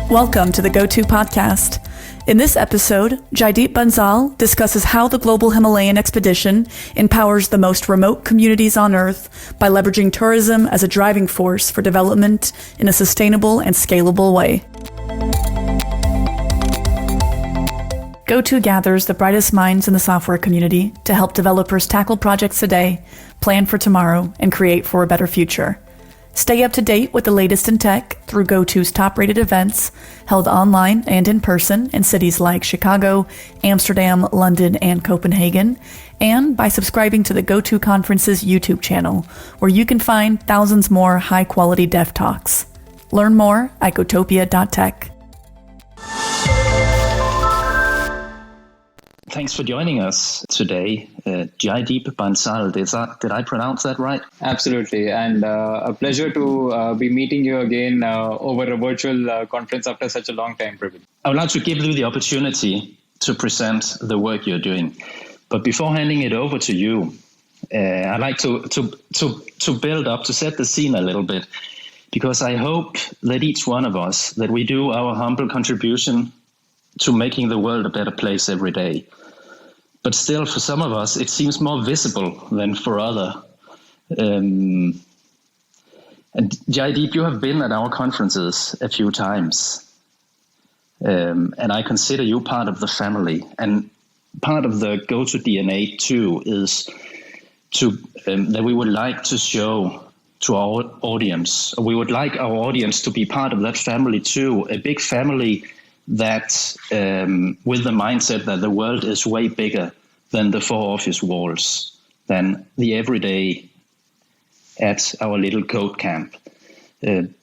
Welcome to the GOTO podcast. In this episode, Jaideep Bansal discusses how the Global Himalayan Expedition empowers the most remote communities on Earth by leveraging tourism as a driving force for development in a sustainable and scalable way. GOTO gathers the brightest minds in the software community to help developers tackle projects today, plan for tomorrow, and create for a better future. Stay up to date with the latest in tech through GOTO's top-rated events, held online and in person in cities like Chicago, Amsterdam, London, and Copenhagen, and by subscribing to the GOTO Conference's YouTube channel, where you can find thousands more high-quality dev talks. Learn more at gotopia.tech. Thanks for joining us today, Jaideep Bansal. Did I pronounce that right? Absolutely, and a pleasure to be meeting you again over a virtual conference after such a long time, Preben. I would like to give you the opportunity to present the work you're doing. But before handing it over to you, I'd like to build up, to set the scene a little bit, because I hope that each one of us, that we do our humble contribution to making the world a better place every day. But still, for some of us, it seems more visible than for others. And Jaideep, you have been at our conferences a few times. And I consider you part of the family. And part of the GOTO DNA too is that we would like to show to our audience, we would like our audience to be part of that family too, a big family that with the mindset that the world is way bigger than the four office walls, than the everyday at our little code camp. And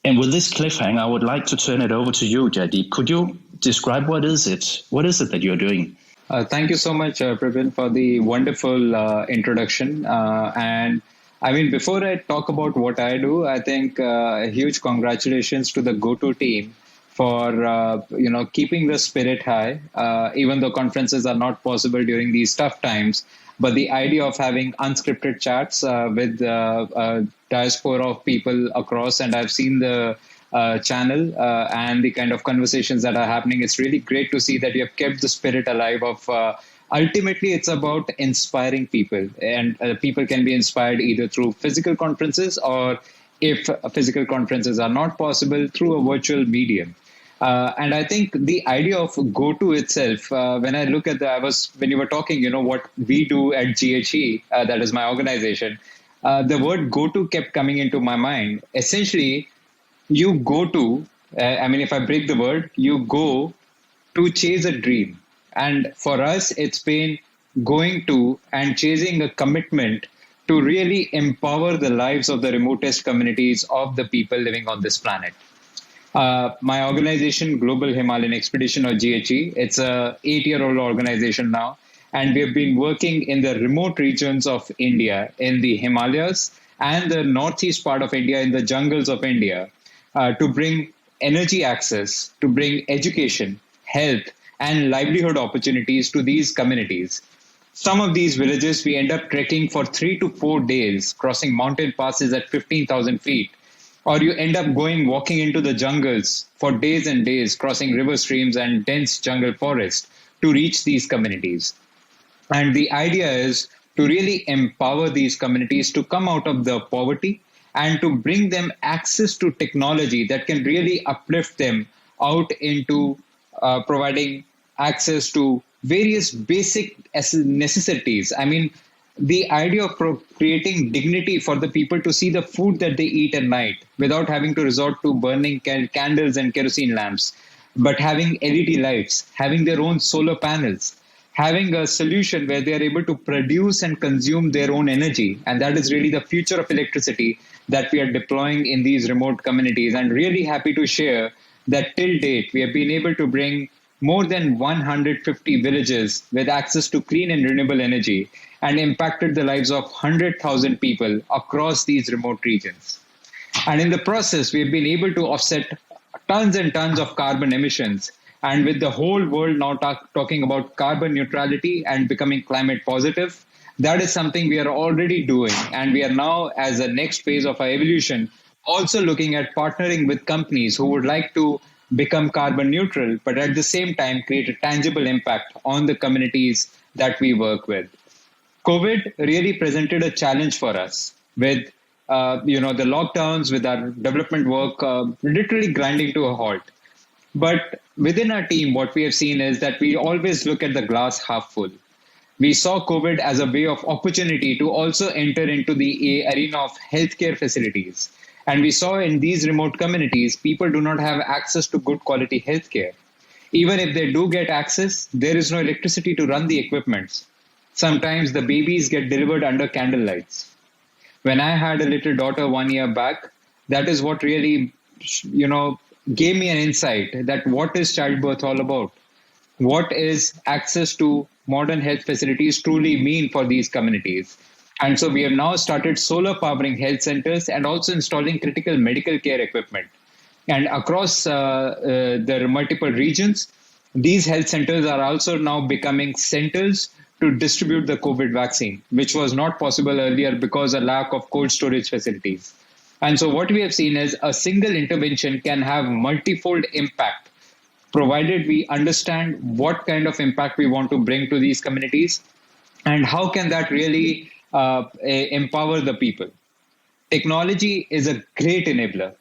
with this cliffhanger, I would like to turn it over to you, Jaideep. Could you describe what is it that you're doing? Thank you so much, Preben, for the wonderful introduction. And I mean, before I talk about what I do, I think a huge congratulations to the GOTO team for keeping the spirit high, even though conferences are not possible during these tough times. But the idea of having unscripted chats with a diaspora of people across, and I've seen the channel and the kind of conversations that are happening. It's really great to see that you have kept the spirit alive of ultimately, it's about inspiring people, and people can be inspired either through physical conferences or, if physical conferences are not possible, through a virtual medium. And I think the idea of GOTO itself, when I look at when you were talking, what we do at GHE, that is my organization, the word GOTO kept coming into my mind. Essentially, you go to, if I break the word, you go to chase a dream. And for us, it's been going to and chasing a commitment to really empower the lives of the remotest communities of the people living on this planet. My organization, Global Himalayan Expedition, or GHE, it's a 8-year-old organization now. And we have been working in the remote regions of India, in the Himalayas and the northeast part of India, in the jungles of India, to bring energy access, to bring education, health, and livelihood opportunities to these communities. Some of these villages, we end up trekking for 3 to 4 days, crossing mountain passes at 15,000 feet. Or you end up walking into the jungles for days and days, crossing river streams and dense jungle forest to reach these communities. And the idea is to really empower these communities to come out of the poverty and to bring them access to technology that can really uplift them out into providing access to various basic necessities. I mean, the idea of creating dignity for the people to see the food that they eat at night without having to resort to burning candles and kerosene lamps, but having LED lights, having their own solar panels, having a solution where they are able to produce and consume their own energy. And that is really the future of electricity that we are deploying in these remote communities. And really happy to share that till date, we have been able to bring more than 150 villages with access to clean and renewable energy, and impacted the lives of 100,000 people across these remote regions. And in the process, we've been able to offset tons and tons of carbon emissions. And with the whole world now talking about carbon neutrality and becoming climate positive, that is something we are already doing. And we are now, as a next phase of our evolution, also looking at partnering with companies who would like to become carbon neutral, but at the same time create a tangible impact on the communities that we work with. COVID really presented a challenge for us with the lockdowns, with our development work literally grinding to a halt. But within our team, what we have seen is that we always look at the glass half full. We saw COVID as a way of opportunity to also enter into the arena of healthcare facilities. And we saw in these remote communities, people do not have access to good quality healthcare. Even if they do get access, there is no electricity to run the equipments. Sometimes the babies get delivered under candlelights. When I had a little daughter 1 year back, that is what really, gave me an insight that what is childbirth all about? What is access to modern health facilities truly mean for these communities? And so we have now started solar powering health centers and also installing critical medical care equipment. And across the multiple regions, these health centers are also now becoming centers to distribute the COVID vaccine, which was not possible earlier because of lack of cold storage facilities. And so what we have seen is a single intervention can have multifold impact, provided we understand what kind of impact we want to bring to these communities and how can that really empower the people. Technology is a great enabler.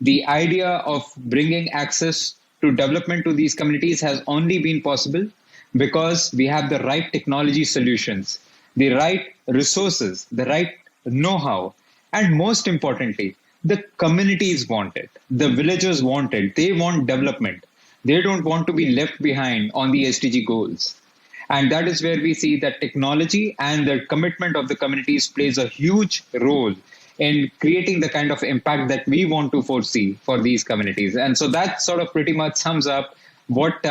The idea of bringing access to development to these communities has only been possible because we have the right technology solutions, the right resources, the right know-how, and most importantly, the communities want it. The villagers want it. They want development. They don't want to be left behind on the SDG goals. And that is where we see that technology and the commitment of the communities plays a huge role in creating the kind of impact that we want to foresee for these communities. And so that sort of pretty much sums up what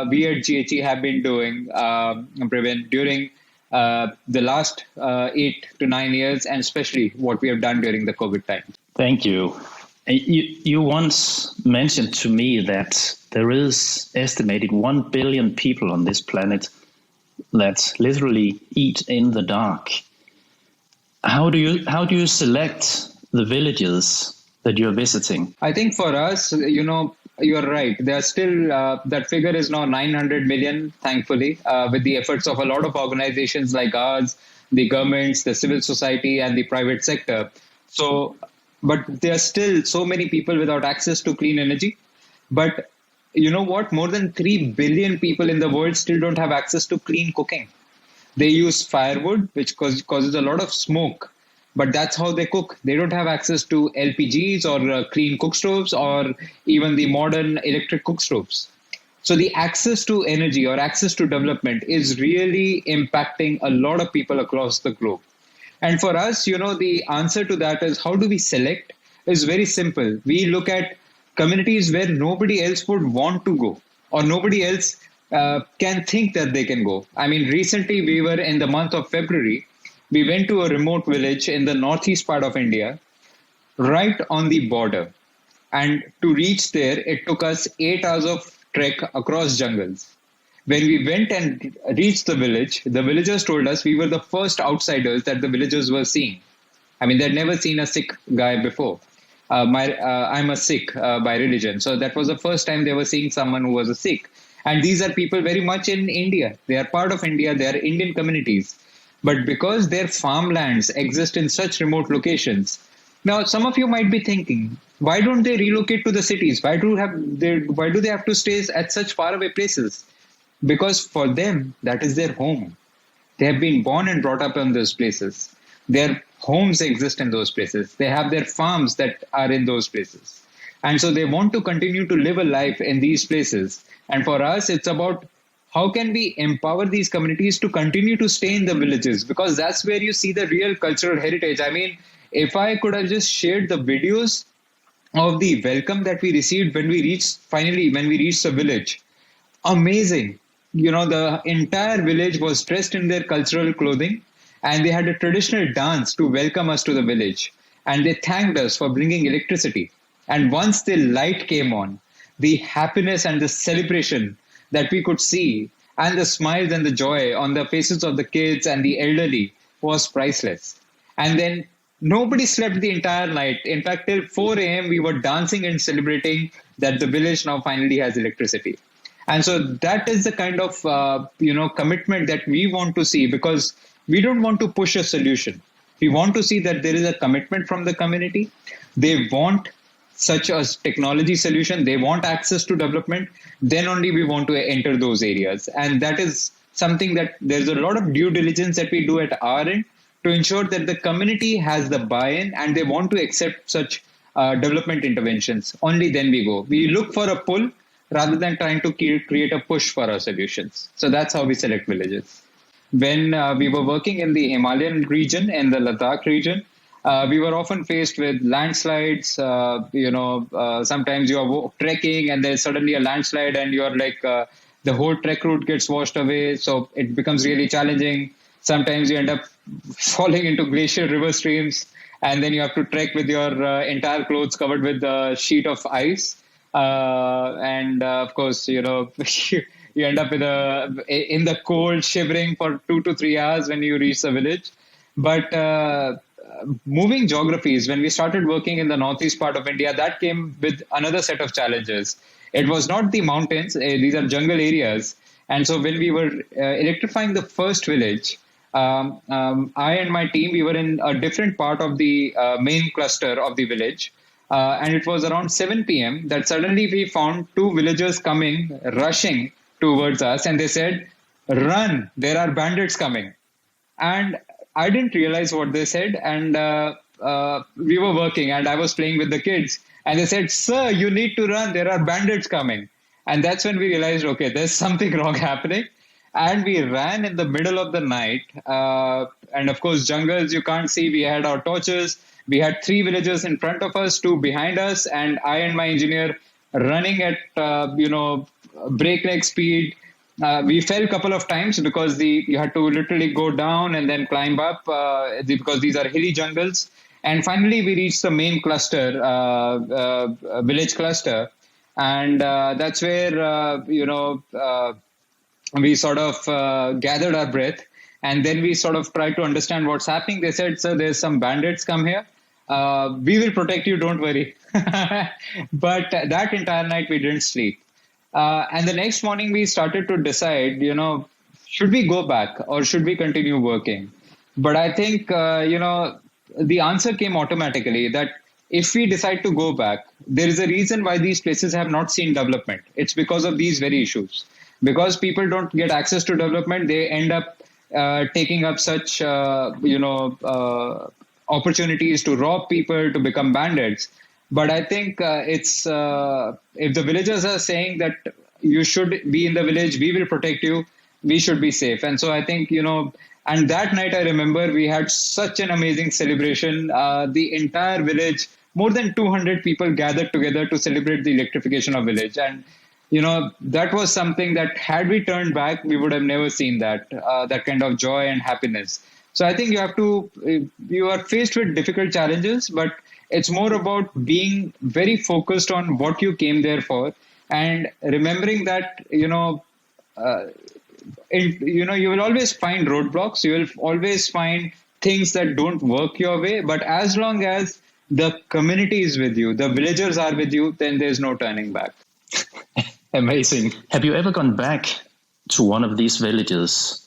we at GHE have been doing, Preben, during the last 8 to 9 years, and especially what we have done during the COVID time. Thank you. You once mentioned to me that there is estimated 1 billion people on this planet that literally eat in the dark. How do you select the villages that you're visiting? I think for us, you're right. There's still that figure is now 900 million, thankfully, with the efforts of a lot of organizations like ours, the governments, the civil society, and the private sector. But there are still so many people without access to clean energy. But you know what? More than 3 billion people in the world still don't have access to clean cooking. They use firewood, which causes a lot of smoke. But that's how they cook. They don't have access to LPGs or clean cook stoves or even the modern electric cook stoves. So the access to energy or access to development is really impacting a lot of people across the globe. And for us, the answer to that is how do we select is very simple. We look at communities where nobody else would want to go or nobody else can think that they can go. I mean, recently we were in the month of February. We went to a remote village in the northeast part of India, right on the border. And to reach there, it took us 8 hours of trek across jungles. When we went and reached the village, the villagers told us we were the first outsiders that the villagers were seeing. I mean, they'd never seen a Sikh guy before. I'm a Sikh by religion. So that was the first time they were seeing someone who was a Sikh. And these are people very much in India. They are part of India. They are Indian communities. But because their farmlands exist in such remote locations, now some of you might be thinking, why don't they relocate to the cities? Why do they have to stay at such faraway places? Because for them, that is their home. They have been born and brought up in those places. Their homes exist in those places. They have their farms that are in those places. And so they want to continue to live a life in these places. And for us, it's about how can we empower these communities to continue to stay in the villages? Because that's where you see the real cultural heritage. I mean, if I could have just shared the videos of the welcome that we received when we reached the village, amazing. The entire village was dressed in their cultural clothing and they had a traditional dance to welcome us to the village. And they thanked us for bringing electricity. And once the light came on, the happiness and the celebration that we could see and the smiles and the joy on the faces of the kids and the elderly was priceless. And then nobody slept the entire night. In fact, till 4 a.m., we were dancing and celebrating that the village now finally has electricity. And so that is the kind of commitment that we want to see, because we don't want to push a solution. We want to see that there is a commitment from the community. They want such a technology solution. They want access to development. Then only we want to enter those areas. And that is something that there's a lot of due diligence that we do at our end to ensure that the community has the buy-in and they want to accept such development interventions. Only then we go. We look for a pull rather than trying to create a push for our solutions. So that's how we select villages. When we were working in the Himalayan region, in the Ladakh region, we were often faced with landslides. Sometimes you're trekking and there's suddenly a landslide and you're like, the whole trek route gets washed away. So it becomes really challenging. Sometimes you end up falling into glacial river streams, and then you have to trek with your entire clothes covered with a sheet of ice. Of course, you end up in the cold, shivering for 2 to 3 hours when you reach the village. But moving geographies, when we started working in the northeast part of India, that came with another set of challenges. It was not the mountains; these are jungle areas. And so when we were electrifying the first village, I and my team, we were in a different part of the main cluster of the village. And it was around 7 p.m. that suddenly we found 2 villagers rushing towards us. And they said, "Run, there are bandits coming." And I didn't realize what they said. And we were working and I was playing with the kids. And they said, "Sir, you need to run. There are bandits coming." And that's when we realized, okay, there's something wrong happening. And we ran in the middle of the night. And of course, jungles, you can't see. We had our torches. We had 3 villagers in front of us, 2 behind us. And I and my engineer running at, breakneck speed. We fell a couple of times because you had to literally go down and then climb up because these are hilly jungles. And finally, we reached the main cluster, village cluster. And that's where, we sort of gathered our breath. And then we sort of tried to understand what's happening. They said, "Sir, there's some bandits come here. We will protect you, don't worry." But that entire night, we didn't sleep. And the next morning, we started to decide, should we go back or should we continue working? But I think, the answer came automatically that if we decide to go back, there is a reason why these places have not seen development. It's because of these very issues. Because people don't get access to development, they end up taking up such, opportunities to rob people, to become bandits. But I think if the villagers are saying that you should be in the village, we will protect you, we should be safe. And so I think, and that night I remember we had such an amazing celebration. The entire village, more than 200 people gathered together to celebrate the electrification of village. And, that was something that had we turned back, we would have never seen that kind of joy and happiness. So I think you are faced with difficult challenges, but it's more about being very focused on what you came there for and remembering that, you will always find roadblocks. You will always find things that don't work your way. But as long as the community is with you, the villagers are with you, then there's no turning back. Amazing. Have you ever gone back to one of these villages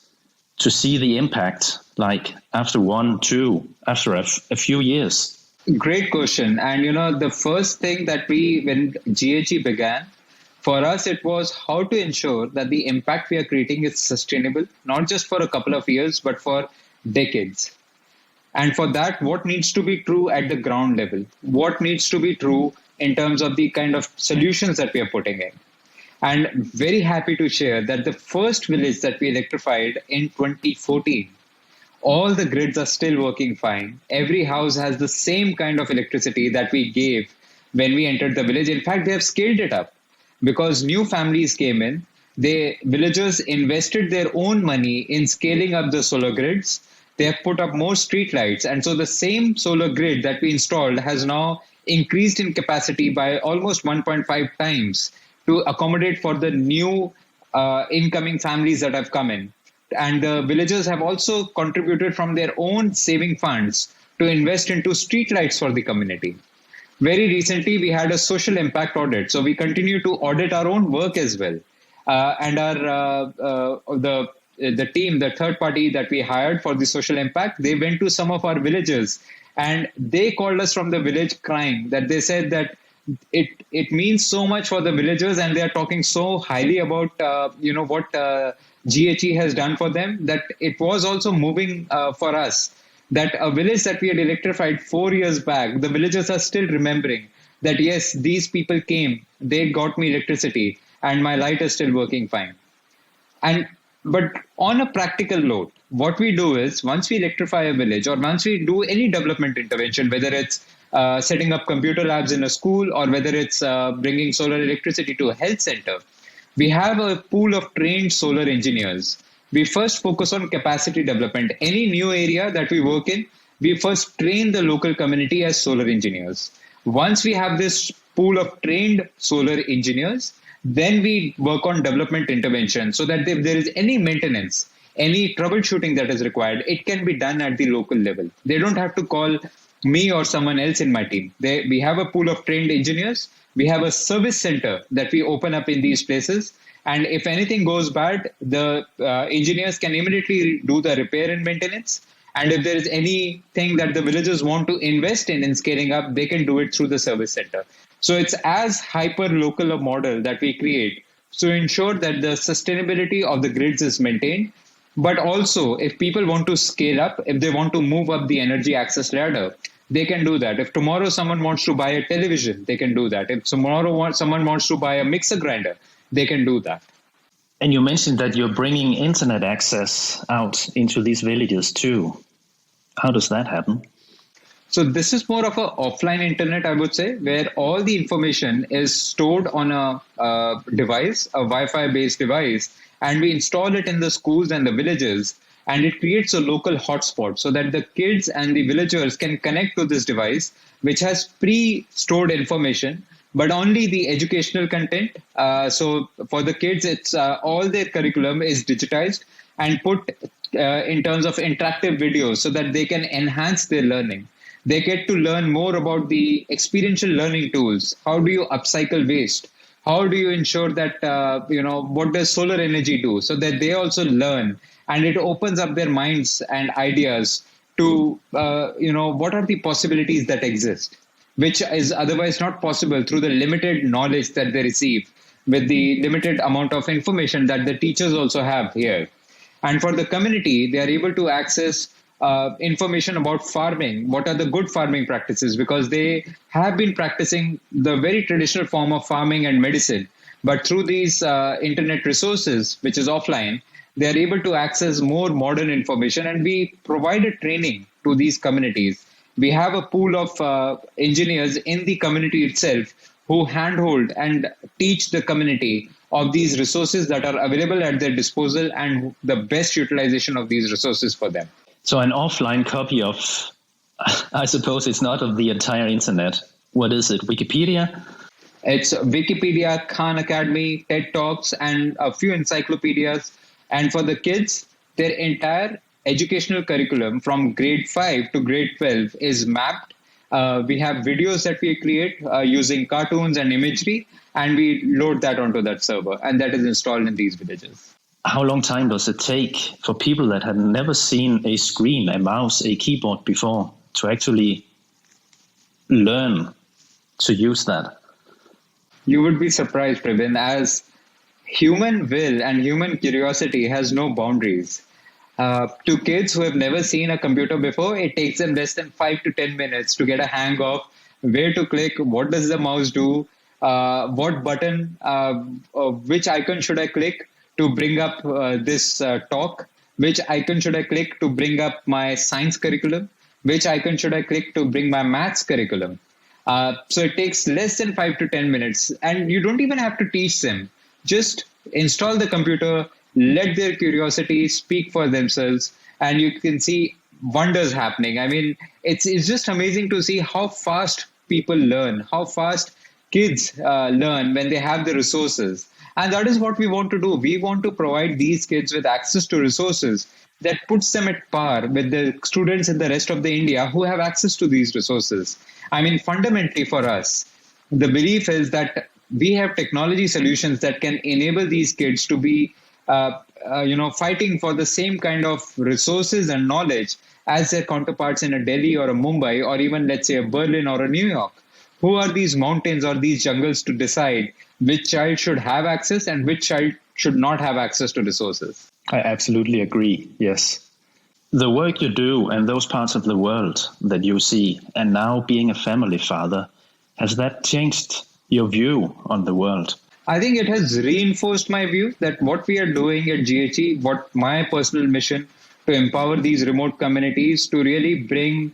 to see the impact, like after 1, 2, after a few years? Great question. And, the first thing that when GHE began, for us, it was how to ensure that the impact we are creating is sustainable, not just for a couple of years, but for decades. And for that, what needs to be true at the ground level? What needs to be true in terms of the kind of solutions that we are putting in? And very happy to share that the first village that we electrified in 2014, all the grids are still working fine. Every house has the same kind of electricity that we gave when we entered the village. In fact, they have scaled it up because new families came in. Villagers invested their own money in scaling up the solar grids. They have put up more street lights. And so the same solar grid that we installed has now increased in capacity by almost 1.5 times to accommodate for the new incoming families that have come in. And the villagers have also contributed from their own saving funds to invest into streetlights for the community. Very recently, we had a social impact audit. So we continue to audit our own work as well. And the team, the third party that we hired for the social impact, they went to some of our villages and they called us from the village crying that they said that it means so much for the villagers, and they are talking so highly about what GHE has done for them, that it was also moving for us. That a village that we had electrified 4 years back, the villagers are still remembering that, yes, these people came, they got me electricity, and my light is still working fine. But on a practical note, what we do is, once we electrify a village or once we do any development intervention, whether it's setting up computer labs in a school or whether it's bringing solar electricity to a health center, we have a pool of trained solar engineers. We first focus on capacity development. Any new area that we work in, we first train the local community as solar engineers. Once we have this pool of trained solar engineers, then we work on development intervention so that if there is any maintenance, any troubleshooting that is required, it can be done at the local level. They don't have to call me or someone else in my team. We have a pool of trained engineers. We have a service center that we open up in these places. And if anything goes bad, the engineers can immediately do the repair and maintenance. And if there is anything that the villagers want to invest in scaling up, they can do it through the service center. So it's as hyper-local a model that we create to ensure that the sustainability of the grids is maintained. But also, if people want to scale up, if they want to move up the energy access ladder, they can do that. If tomorrow someone wants to buy a television, they can do that. If tomorrow someone wants to buy a mixer grinder, they can do that. And you mentioned that you're bringing internet access out into these villages too. How does that happen? So this is more of an offline internet, I would say, where all the information is stored on a device, a Wi-Fi based device, and we install it in the schools and the villages, and it creates a local hotspot so that the kids and the villagers can connect to this device, which has pre-stored information, but only the educational content. So for the kids, it's all their curriculum is digitized and put in terms of interactive videos so that they can enhance their learning. They get to learn more about the experiential learning tools. How do you upcycle waste? How do you ensure that, what does solar energy do? So that they also learn, and it opens up their minds and ideas to, what are the possibilities that exist, which is otherwise not possible through the limited knowledge that they receive with the limited amount of information that the teachers also have here. And for the community, they are able to access information about farming. What are the good farming practices? Because they have been practicing the very traditional form of farming and medicine. But through these internet resources, which is offline, they are able to access more modern information. And we provide a training to these communities. We have a pool of engineers in the community itself who handhold and teach the community of these resources that are available at their disposal and the best utilization of these resources for them. So an offline copy of, I suppose it's not of the entire internet. What is it, Wikipedia? It's Wikipedia, Khan Academy, TED Talks, and a few encyclopedias. And for the kids, their entire educational curriculum from grade 5 to grade 12 is mapped. We have videos that we create using cartoons and imagery, and we load that onto that server, and that is installed in these villages. How long time does it take for people that have never seen a screen, a mouse, a keyboard before to actually learn to use that? You would be surprised, Preben, as human will and human curiosity has no boundaries. To kids who have never seen a computer before, it takes them less than 5 to 10 minutes to get a hang of where to click, what does the mouse do, what button, which icon should I click to bring up this talk, which icon should I click to bring up my science curriculum, which icon should I click to bring my maths curriculum. So it takes less than 5 to 10 minutes, and you don't even have to teach them. Just install the computer, let their curiosity speak for themselves, and you can see wonders happening. I mean, it's just amazing to see how fast people learn, how fast kids learn when they have the resources. And that is what we want to do. We want to provide these kids with access to resources that puts them at par with the students in the rest of the India who have access to these resources. I mean, fundamentally for us, the belief is that we have technology solutions that can enable these kids to be, fighting for the same kind of resources and knowledge as their counterparts in a Delhi or a Mumbai or even, let's say, a Berlin or a New York. Who are these mountains or these jungles to decide which child should have access and which child should not have access to resources? I absolutely agree. Yes. The work you do and those parts of the world that you see, and now being a family father, has that changed your view on the world? I think it has reinforced my view that what we are doing at GHE, what my personal mission to empower these remote communities to really bring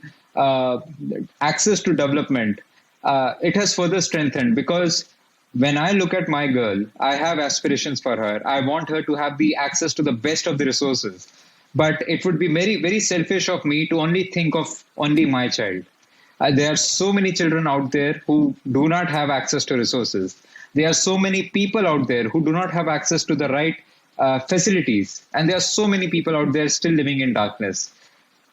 access to development, it has further strengthened, because when I look at my girl, I have aspirations for her. I want her to have the access to the best of the resources. But it would be very, very selfish of me to only think of only my child. There are so many children out there who do not have access to resources. There are so many people out there who do not have access to the right facilities. And there are so many people out there still living in darkness.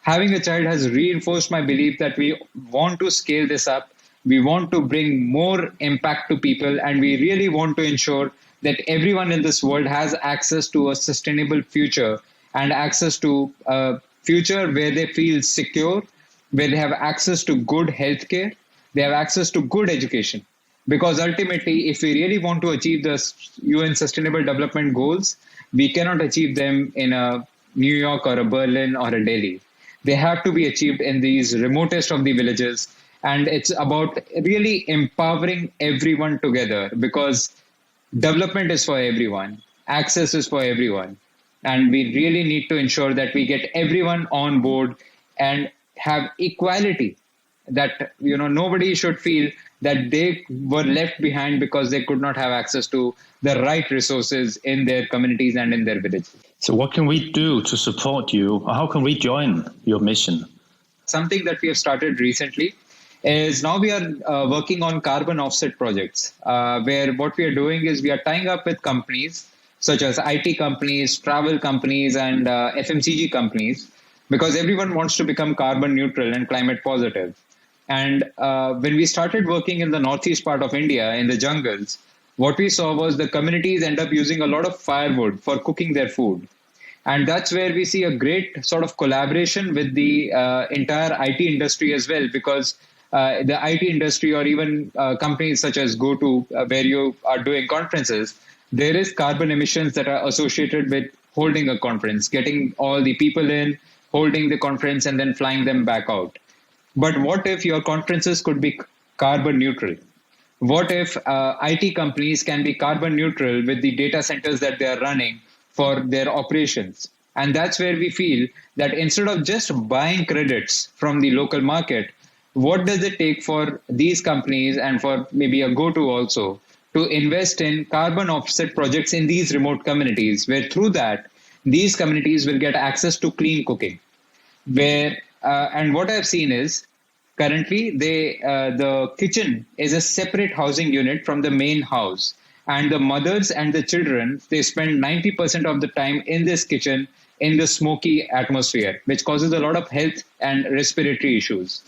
Having a child has reinforced my belief that we want to scale this up. We want to bring more impact to people, and we really want to ensure that everyone in this world has access to a sustainable future and access to a future where they feel secure, where they have access to good healthcare, they have access to good education. Because ultimately, if we really want to achieve the UN Sustainable Development Goals, we cannot achieve them in a New York or a Berlin or a Delhi. They have to be achieved in these remotest of the villages. And it's about really empowering everyone together, because development is for everyone. Access is for everyone. And we really need to ensure that we get everyone on board and have equality, that, nobody should feel that they were left behind because they could not have access to the right resources in their communities and in their villages. So what can we do to support you? How can we join your mission? Something that we have started recently is now we are working on carbon offset projects, where what we are doing is we are tying up with companies such as IT companies, travel companies, and FMCG companies, because everyone wants to become carbon neutral and climate positive. And when we started working in the northeast part of India, in the jungles, what we saw was the communities end up using a lot of firewood for cooking their food. And that's where we see a great sort of collaboration with the entire IT industry as well, because the IT industry, or even companies such as GOTO, where you are doing conferences, there is carbon emissions that are associated with holding a conference, getting all the people in, holding the conference, and then flying them back out. But what if your conferences could be carbon neutral? What if IT companies can be carbon neutral with the data centers that they are running for their operations? And that's where we feel that instead of just buying credits from the local market, what does it take for these companies, and for maybe a GoTo also, to invest in carbon offset projects in these remote communities, where through that, these communities will get access to clean cooking. And what I've seen is, currently, the kitchen is a separate housing unit from the main house. And the mothers and the children, they spend 90% of the time in this kitchen in the smoky atmosphere, which causes a lot of health and respiratory issues.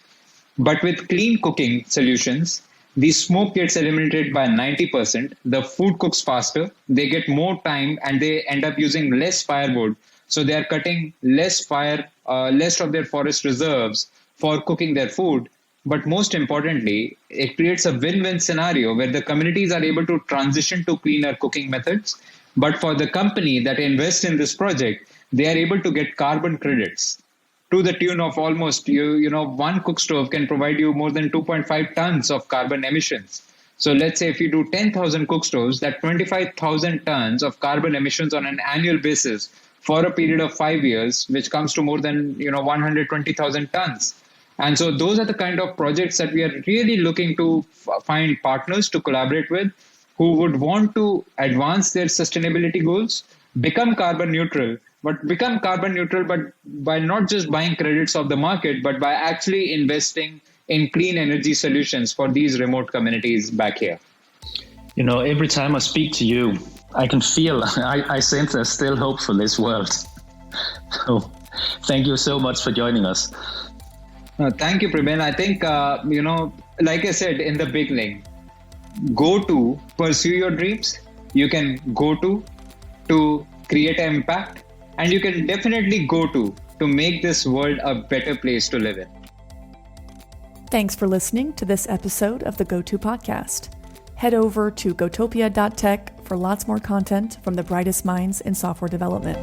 But with clean cooking solutions, the smoke gets eliminated by 90%. The food cooks faster. They get more time, and they end up using less firewood. So they are cutting less less of their forest reserves for cooking their food. But most importantly, it creates a win-win scenario where the communities are able to transition to cleaner cooking methods. But for the company that invests in this project, they are able to get carbon credits to the tune of almost, one cook stove can provide you more than 2.5 tons of carbon emissions. So let's say if you do 10,000 cook stoves, that 25,000 tons of carbon emissions on an annual basis for a period of 5 years, which comes to more than 120,000 tons. And so those are the kind of projects that we are really looking to find partners to collaborate with, who would want to advance their sustainability goals, become carbon neutral, but by not just buying credits of the market, but by actually investing in clean energy solutions for these remote communities back here. Every time I speak to you, I can feel, I sense there's still hope for this world. So thank you so much for joining us. Thank you, Preben. I think, like I said in the beginning, go to pursue your dreams. You can go to create an impact, and you can definitely go to make this world a better place to live in. Thanks for listening to this episode of the GoTo podcast. Head over to gotopia.tech for lots more content from the brightest minds in software development.